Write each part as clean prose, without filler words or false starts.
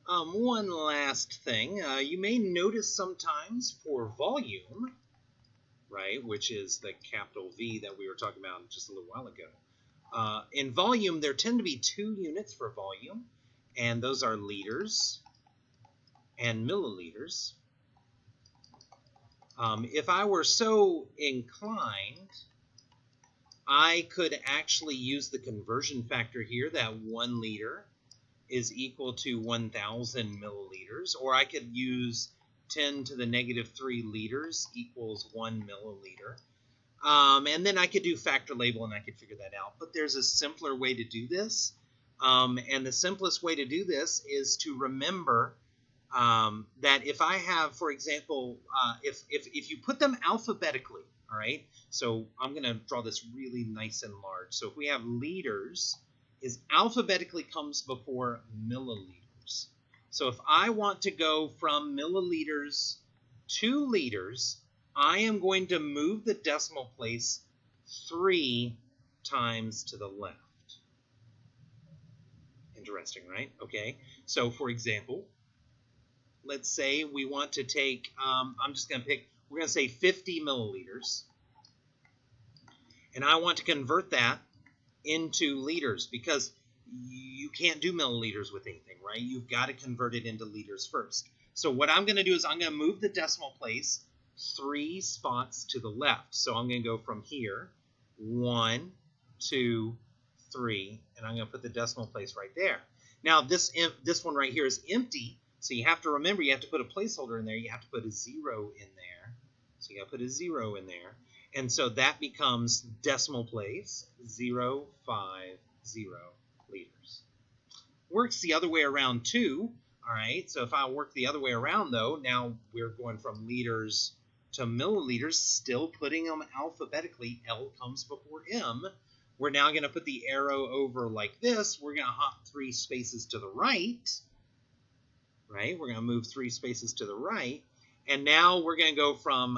One last thing, you may notice sometimes for volume, right, which is the capital V that we were talking about just a little while ago. In volume, there tend to be 2 units for volume, and those are liters and milliliters. If I were so inclined, I could actually use the conversion factor here, that 1 liter is equal to 1,000 milliliters, or I could use 10 to the negative 3 liters equals 1 milliliter. And then I could do factor label and I could figure that out. But there's a simpler way to do this. And the simplest way to do this is to remember that if I have, for example, if you put them alphabetically, all right, so I'm going to draw this really nice and large. So if we have liters, is alphabetically comes before milliliters. So if I want to go from milliliters to liters, I am going to move the decimal place 3 times to the left. Interesting, right? Okay, so for example, let's say we want to take, I'm just going to pick, we're going to say 50 milliliters, and I want to convert that into liters because you can't do milliliters with anything, right? You've got to convert it into liters first. So what I'm going to do is I'm going to move the decimal place 3 spots to the left. So I'm going to go from here, 1, 2, 3, and I'm going to put the decimal place right there. Now this one right here is empty, so you have to remember you have to put a placeholder in there. You have to put a 0 in there. So you got to put a 0 in there. And so that becomes decimal place 050 liters. Works the other way around too. All right, so if I work the other way around though, now we're going from liters to milliliters, still putting them alphabetically. L comes before M. We're now going to put the arrow over like this. We're going to hop 3 spaces to the right. Right, we're going to move 3 spaces to the right. And now we're going to go from,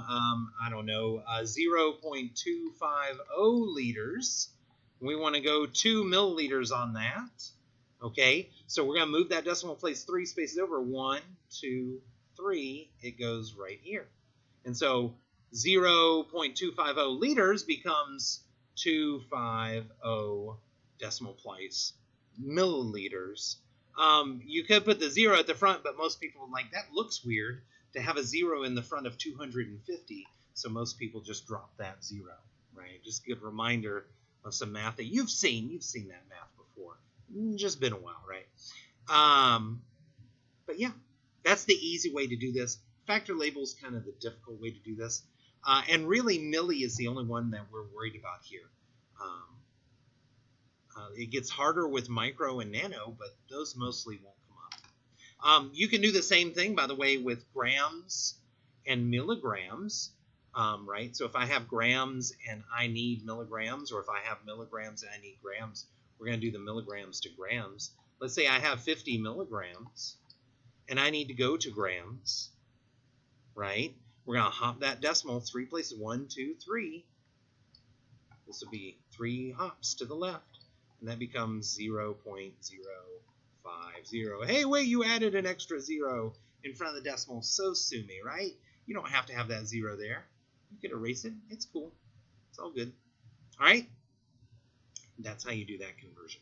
0.250 liters. We want to go 2 milliliters on that. Okay, so we're going to move that decimal place 3 spaces over. 1, 2, 3. It goes right here. And so 0.250 liters becomes 250 decimal place milliliters. You could put the 0 at the front, but most people are like, that looks weird to have a 0 in the front of 250, so most people just drop that 0, right? Just a good reminder of some math that you've seen that math before. Just been a while, right? But yeah, that's the easy way to do this. Factor label is kind of the difficult way to do this. And really, milli is the only one that we're worried about here. It gets harder with micro and nano, but those mostly won't come up. You can do the same thing, by the way, with grams and milligrams, right? So if I have grams and I need milligrams, or if I have milligrams and I need grams, we're going to do the milligrams to grams. Let's say I have 50 milligrams, and I need to go to grams, right? We're going to hop that decimal 3 places, 1, 2, 3. This will be 3 hops to the left. And that becomes 0.050. Hey, wait, you added an extra 0 in front of the decimal. So sue me, right? You don't have to have that 0 there. You could erase it. It's cool. It's all good. All right? That's how you do that conversion.